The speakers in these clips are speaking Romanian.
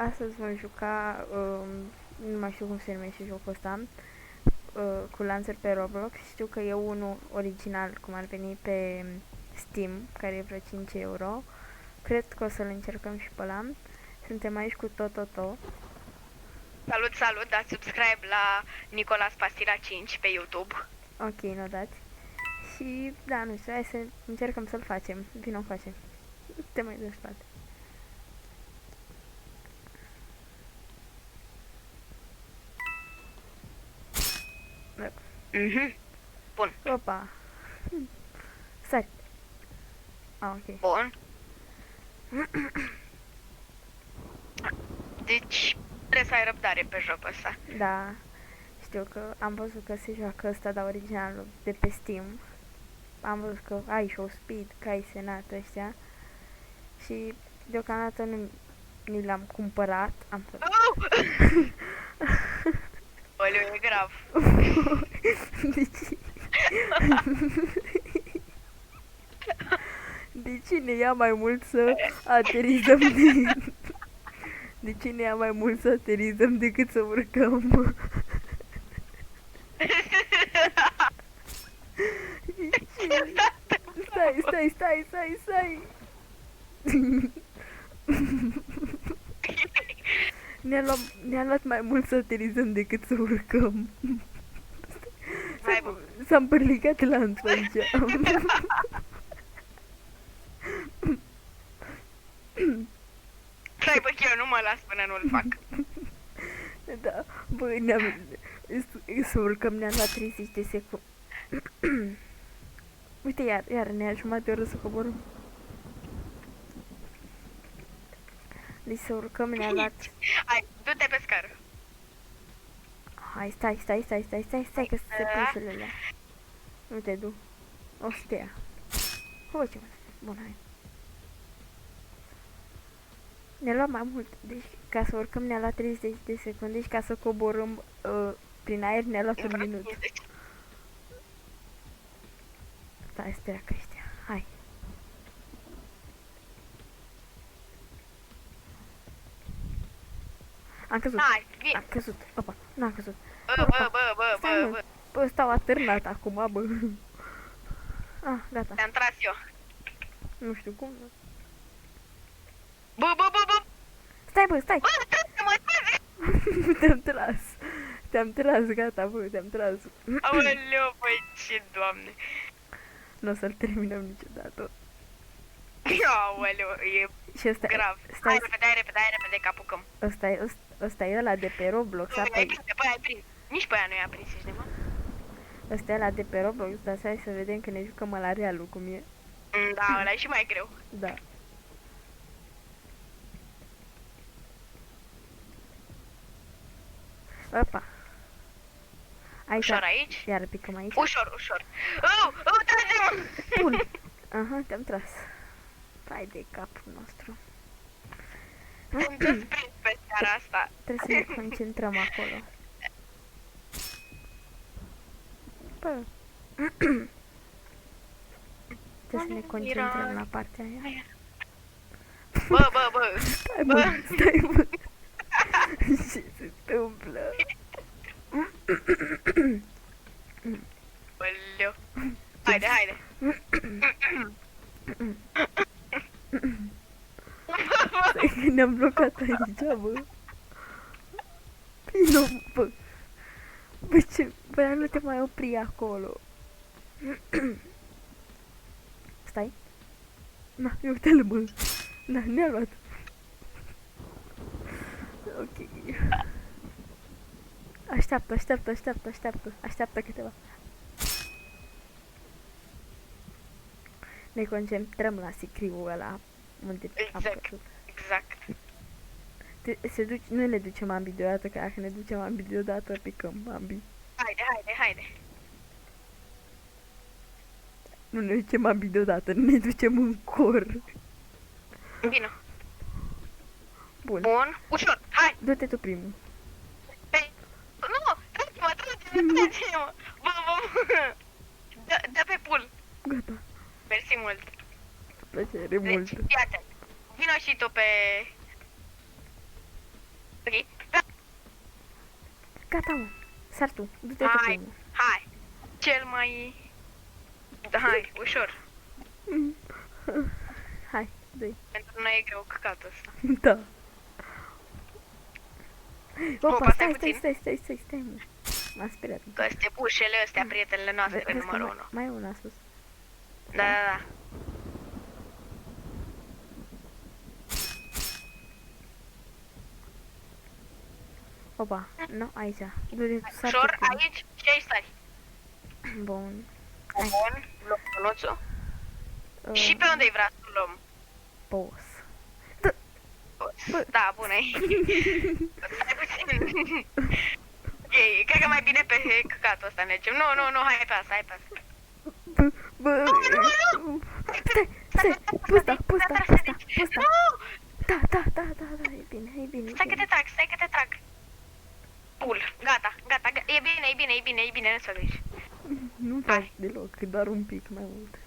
Astăzi vom juca, nu mai știu cum se numește jocul ăsta, cu lansuri pe Roblox. Știu că e unul original, cum ar veni pe Steam, care e vreo 5 euro. Cred că o să-l încercăm și pe ăla. Suntem aici cu Tototo. Salut, salut, dați subscribe la Nicolas Pastila 5 pe YouTube. Ok, nu dați. Și, da, nu știu, hai să încercăm să-l facem. Vino încoace. Te mai dă spate. Bun. Opa. Stai. Ah, ok. Bun. Deci, trebuie să ai răbdare pe jocul ăsta. Da. Știu că am văzut că se joacă ăsta, dar originalul de pe Steam. Am văzut că ai Show Speed, Kai Senat ăștia. Și deocamdată nu ni l-am cumpărat. Am Oleu, e grav. De ce ne ia mai mult să aterizăm de ce ne ia mai mult să aterizăm decât să urcăm? Stai. Ne-a luat mai mult să aterizăm decât să urcăm. S-a împărlicat lanțul aici. Stai, bă, eu nu mă las până nu-l fac. Da, băi, să urcăm, ne-a luat 30 de secunde. Uite, iar ne-a jumătate de oră să coborâm. Deci să urcăm, ne-a luat... Hai, du-te pe scară. Hai, stai, că se pușurile. Nu te du. O să te ia. Ce bun, hai. Ne-a luat mai mult, deci ca să urcăm ne-a luat 30 de secunde și ca să coborâm prin aer ne-a luat un minut. Stai, stai, creștea. Hai. Am căzut. Hai, vin. Am căzut. Opa, n-am căzut. Bă. Bă, stau atârnat acum, bă. Ah, gata. Te-am tras eu. Nu știu cum. Bă. Stai. Te-am tras, gata, bă, te-am tras. Aoleu, băi, ce doamne. Nu o să-l terminăm niciodată. Aoleu, e Și ăsta, grav. Stai, Hai repede, că apucăm. ăsta e ăla de pe Roblox, Băi, ai prins. Nici pe aia nu i-a prins, ești nebun? Ăsta e ăla de pe Roblox, dar hai să vedem că ne jucăm la realul cum e. Da, ăla e și mai greu. Da. Opa. Aici. Ușor aici? Iar picăm aici. Ușor. Trage-mă! Bun. Aha, te-am tras. Hai de capul nostru. Am dus prins pe seara asta. Trebuie să ne concentrăm acolo. Bă. Trebuie să ne concentrăm la partea aia. Bă. Stai, bă. Ce se întâmplă? Oleu. Haide. Stai că ne-am blocat aici, bă. Vino, bă. Bă, ce? Bă, nu te mai opri acolo. Stai. Na, uite-l, bă. Na, ne-a luat. Ok. Așteaptă câteva. Ne concentrăm la sicriul ăla unde am căzut. Exact. Nu ne ducem ambii deodată, că dacă ne ducem ambii deodată, picăm ambii. Haide. Nu ne ducem ambii deodată, ne ducem în cor. Vino. Bun. Ușor, hai. Du-te tu primul. Nu, trage-mă. Bă. Dă pe pul. Gata. Mersi mult. Plăcere mult. Deci, iată. Vino și tu pe... Ok. Gata, mă. Sar tu. Du-te tu Hai, primul. hai. Cel mai... Da, hai, ușor. Hai, dă-i. Pentru noi e greu căcatul ăsta. Da. Opa, Opa, stai, stai stai, mă. M-a speriat. Toate ușele astea, prietenele noastre, Vezi că numărul 1. mai e una sus. Da. Opa, nu, aici. Du-te tu, sar tu Ușor, primul. aici și aici stai. Bun. Hai. Bun, luăm cănuțul. Și pe unde-i vrea să luăm? Pos. Da, bună. Stai puțin. Ok, cred că mai bine pe căcatul ăsta mergem. Nu, hai pe asta, Bă, stai, posta. Da, e bine. Stai că te trag. Pul, gata, e bine, nu să griji. Nu fac deloc, doar un pic mai mult.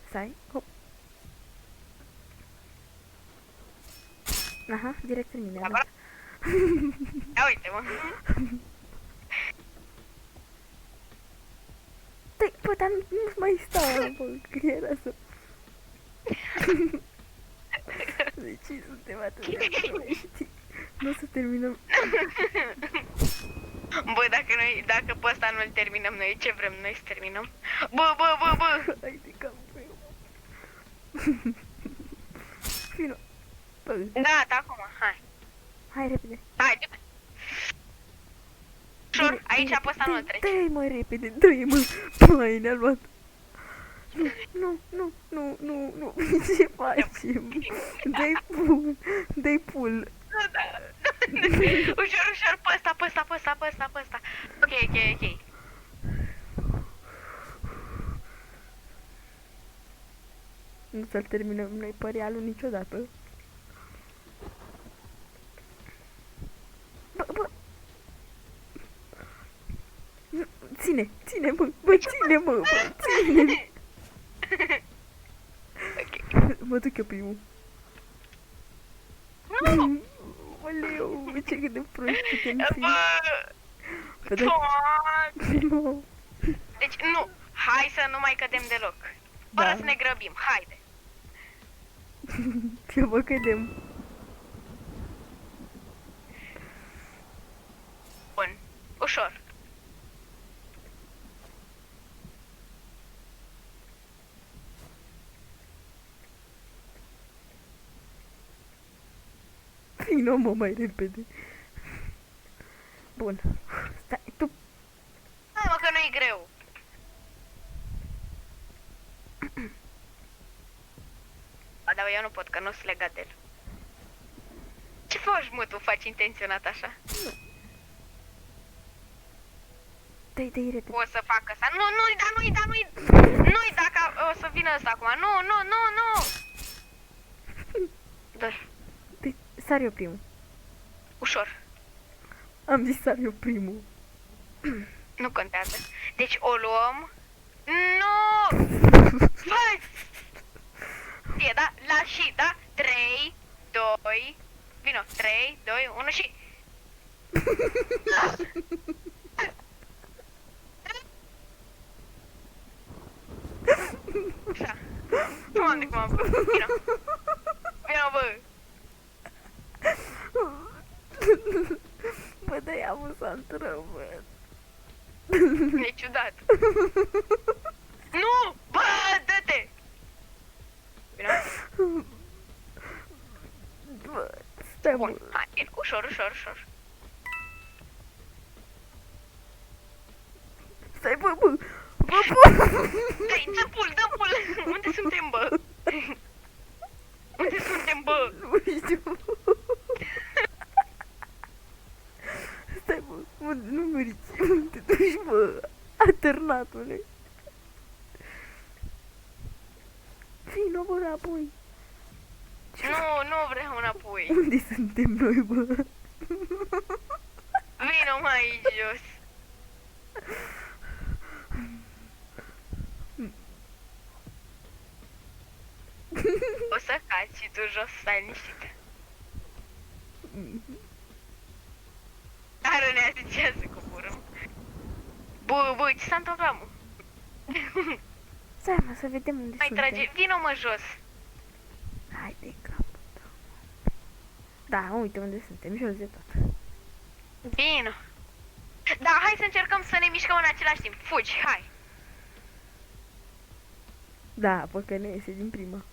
Stai, hop. Aha, direct termin, Da, da. Ia uite-mă. Stai, bă, dar nu mai stau, bă, că era să... De ce suntem atât de proști? Nu o să terminăm. Bă, dacă pe ăsta nu-l terminăm noi, ce vrem noi să terminăm? Bă! Hai de capul meu. Fino. Bă, Gata, acum, hai. hai repede. Hai, du-te. Ușor, aici pe ăsta nu-l treci. Dă-i mă repede, dă-i mă. Mai ne-a luat. Nu. Ce facem? Dă-i pul. Da. Ușor, pe ăsta. Ok. Nu să-l terminăm noi pe realul niciodată. Bă. Ține, mă, ține. Ok. Mă duc eu primul. Nu! Oleu, ce cât de proști putem fi. Bă! Nu. Deci, nu. Hai să nu mai cădem deloc. Fără să ne grăbim, haide. Eu vă cădem. Bun, ușor. Vino, mă, mai repede. Bun. Stai, tu. Hai mă, că nu-i greu. Dar eu nu pot, că nu sunt legat de el. Ce faci, mă, tu faci intenționat așa? Dă-i repede. O să fac asta. Nu-i dacă o să vină ăsta acum. Nu. Dă-l. Sar eu primul. Ușor. Am zis sar eu primul. Nu contează. Deci o luăm. Nu! Vai! Fie, da? La și, da? 3, 2, vino. 3, 2, 1 și... Așa. Doamne, cum am făcut. Vino. Vino, bă. Bă, de-aia amuzant rău, bă. E ciudat. Nu! Bă, dă-te! Vino. Bă, stai, Bun, bă. hai, vino. Ușor. Stai, bă. Dai, dă pul. Unde suntem, bă? Unde suntem, bă? Nu știu. Stai, bă, nu meriți. Te duci, bă, aternatule. Vino, bă, înapoi. Nu vreau înapoi. Unde suntem noi, bă? Vino mai aici jos. O să cazi și tu jos, stai liniștit. Dar ne zice să coborâm. Bă, ce s-a întâmplat, mă? Stai, mă, să vedem unde Mai suntem. trage, vino mă jos. Hai de capul tău. Da, uite unde suntem, jos de tot. Vino. Da, hai să încercăm să ne mișcăm în același timp. Fugi, hai. Da, că ne iese din prima.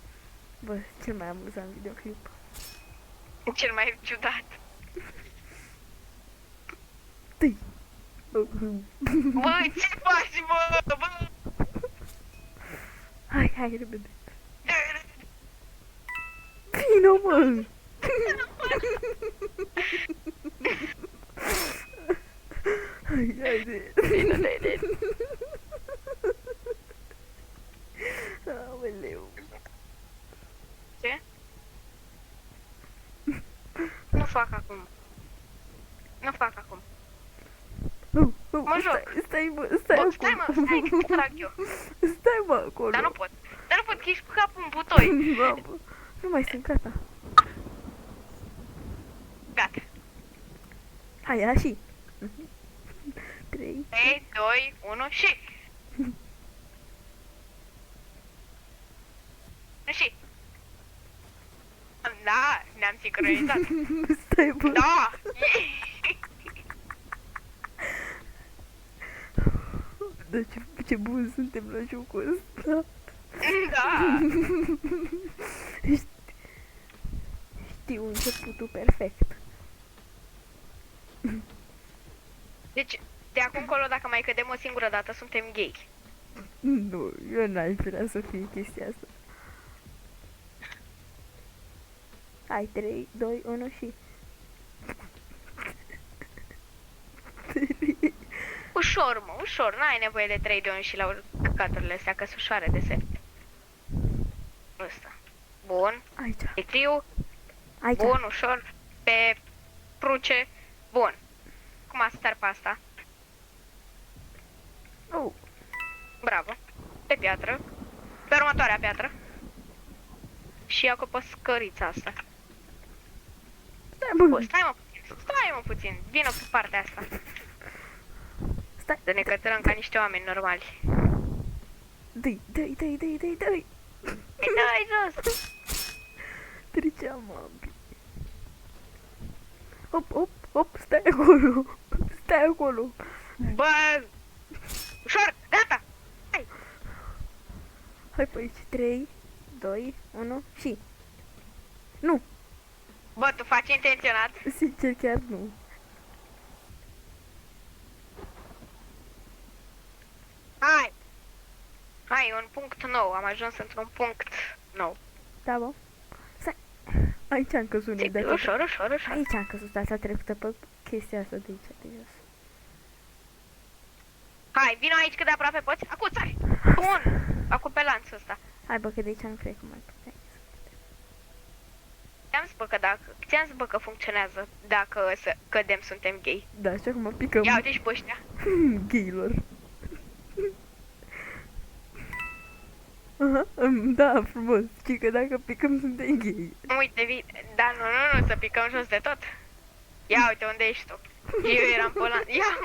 Bă, cel mai amuzant videoclip. Cel mai ciudat. Tăi! Bă, ce faci, bă? Hai, repede. Vino, mă! Haide. Vino, de. Aoleu. Ce? Nu fac acum. Nu fac acum. Mă joc. Stai, Bă, acolo. stai mă, stai că te trag eu. Stai, mă, acolo. Dar nu pot. Că ești cu capul în butoi. Mamă, nu mai sunt gata. Gata. Hai, ia și. 3. 3, 2, 1 și... Și... Da, ne-am sincronizat. Stai, bă. Da! Da, ce bun suntem la jocul ăsta. Da! Știu începutul perfect. Deci, de acum încolo, dacă mai cădem o singură dată, suntem gay. Nu, eu n-aș vrea să fie chestia asta. Hai, 3, 2, 1 și... Ușor, mă, ușor. N-ai nevoie de 3 de 1 și la căcaturile astea, că sunt ușoare de set. Ăsta. Bun. Aici. Ecriu. Aici. Bun, ușor. Pe pruce. Bun. Cum a star pe asta? Oh. Bravo. Pe piatră. Pe următoarea piatră. Și acum pe scărița asta. Stai, bă. Bă, stai mă puțin. Vină pe partea asta. Stai. Să ne cătărăm ca niște oameni normali. Dă-i. Dai jos. Treceam, mă. Hop, stai acolo. Stai acolo. Bă! Ușor, gata! Hai! Hai pe aici. 3, 2, 1 și... Nu, Bă, tu faci intenționat? sincer chiar nu. Hai! Hai, un punct nou. Am ajuns într-un punct nou. Da, bă. Stai. Aici am căzut noi de Ușor, ușor, ușor. Aici am căzut data trecută pe chestia asta de aici, de jos. Hai, vino aici cât de aproape poți. Acum, țari! Bun! Acum pe lanțul ăsta. Hai, bă, că de aici nu cred că mai puteai. Ți-am zis, bă, că funcționează dacă să cădem suntem gay. Da, și acum picăm Ia uite și pe ăștia. gayilor. Aha, da, frumos. Știi că dacă picăm suntem gay. Uite, da, nu, să picăm jos de tot. Ia uite unde ești tu. Eu eram pe lanț. Ia!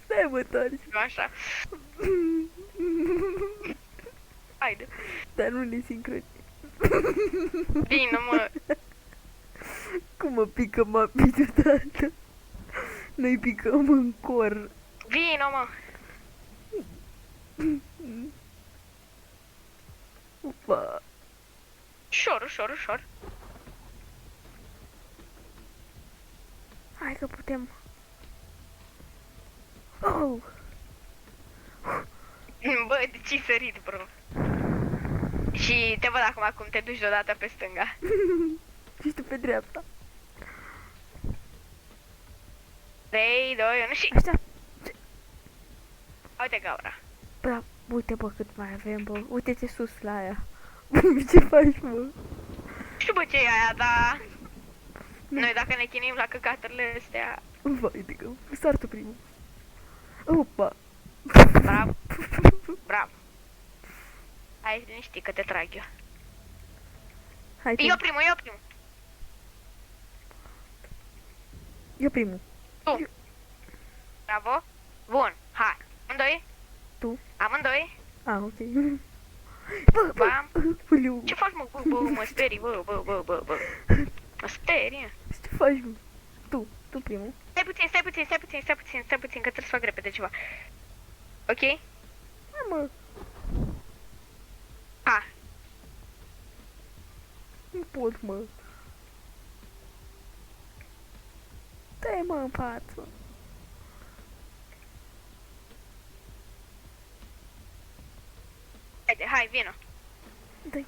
Stai, mă, torci. Așa. Haide. Dar nu ne sincroni. Vină, mă. Cum mă pică mapii deodată? Noi picăm în cor. Vină, mă. Ufa. Ușor, ușor, ușor. Hai că putem. Oh! Bă, de ce-ai sărit, bro? Și te văd acum cum te duci deodată pe stânga. Și tu pe dreapta. 3, 2, 1 și... Așa. Uite gaura. Bra, uite, bă, cât mai avem, bă. Uite-te sus la aia. Ce faci, bă? Nu știu, bă, ce e aia, dar... Noi dacă ne chinim la căcaturile astea... Vai de că sar tu primul. Opa. Bravo. Bravo. Hai liniștit că te trag eu. Hai, Eu primul. Eu primul. Tu. Bravo. Bun, hai. Amândoi? Tu. Amândoi? Ah, ok. Bă, Bam. Uliu. Ce faci, mă? Bă, mă sperii, bă. Mă sperie. Ce faci, mă? Tu primul. Stai puțin, că trebuie să fac repede ceva. Ok? Hai, mă. Ha. Nu pot, mă. Dă-i, mă, în față. Haide, hai, vină. Dă-i.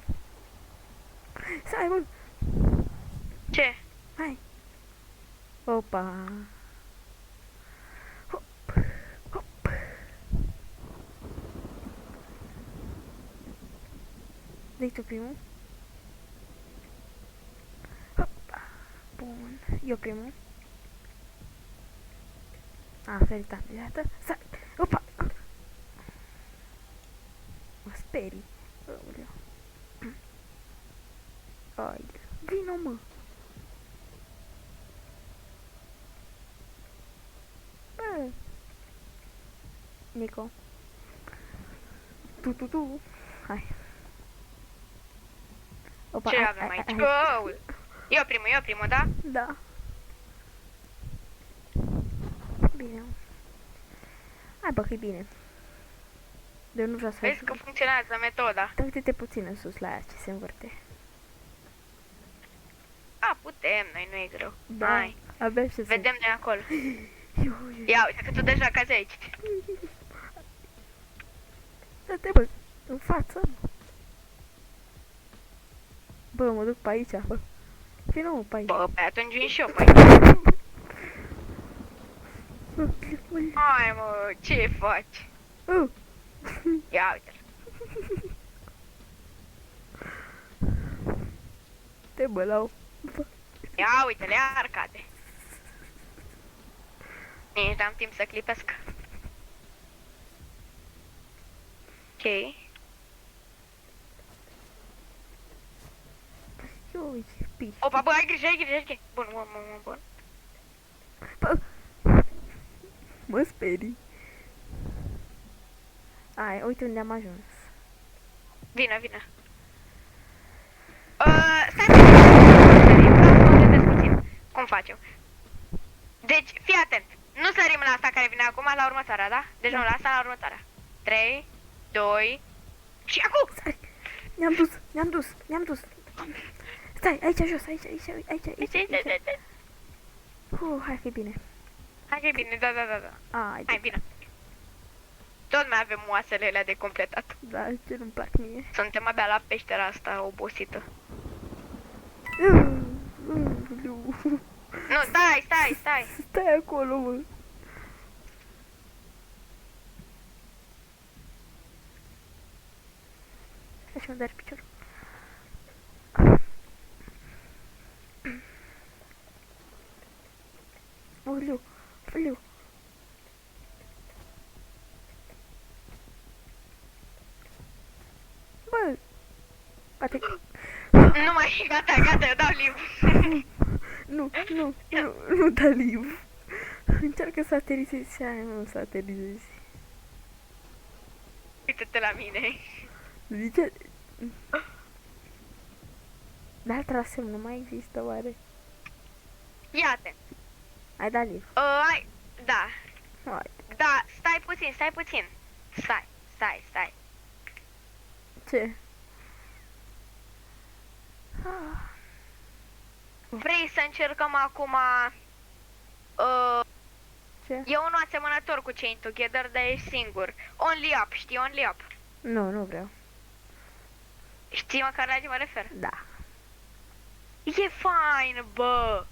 Stai, mă. Ce? Hai. Opa. Hop. Hop. Dă-i tu primul. Hop. Bun. Eu primul. A, sărit imediată. Stai. Opa. Mă sperii. Aoleu. Ai. Vino, mă. Bă. Nico. Tu. Hai. Opa, Ce avem aici? Oh! Eu primul, da? Da. Bine. Hai, bă, că-i bine. Eu nu vreau să Vezi că funcționează metoda. Da, uite-te puțin în sus la aia ce se învârte. A, putem, noi nu e greu. Da, Hai, abia ce vedem noi acolo. Iu. Ia uite că tu deja cazi aici. Dă-te, bă, în față. Bă, mă duc pe aici, bă. Vino, mă, pe aici. Bă, pe atunci vin și eu, păi. Bă, Hai, mă, ce faci? Ia uite. Te bălau. Ia uite-le, arcade. Nici n-am timp să clipesc. Ok. Eu, uite, piși. Opa, bă, ai grijă. Bun. Bă, mă sperii. Ai, uite unde am ajuns. Vină. Stai puțin. Cum facem? Deci, fii atent. Nu sărim la asta care vine acum, la următoarea, da? Deci nu, la asta, la următoarea. 3, 2, și acum! Stai, ne-am dus. Stai, aici jos, aici. Hai că e bine. Hai că e bine, da. Ai, Hai, bine. Tot mai avem oasele alea de completat. Da, ce nu-mi plac mie. Suntem abia la peștera asta obosită. Nu, stai! Stai acolo, mă. Așa mă doare piciorul. Uliu. Bă. Poate... Nu mai, gata, eu dau liv. Nu da liv. Încearcă să aterizezi și aia, nu să aterizezi. Uite-te la mine. Zice... Dar traseu nu mai există, oare? Ia-te. Ai dat liv. Hai, da. Hai. Da, stai puțin. Stai. Ce? Vrei să încercăm acum... Ce? E unul asemănător cu Chain Together, dar e singur. Only Up, știi? Only Up. Nu vreau. Știi măcar la ce mă refer? Da. E fain, bă!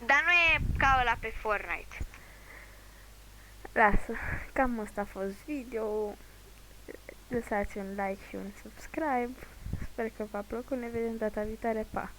Dar nu e ca ăla pe Fortnite. Lasă. Cam asta a fost video. Lăsați un like și un subscribe. Sper că v-a plăcut. Ne vedem data viitoare. Pa!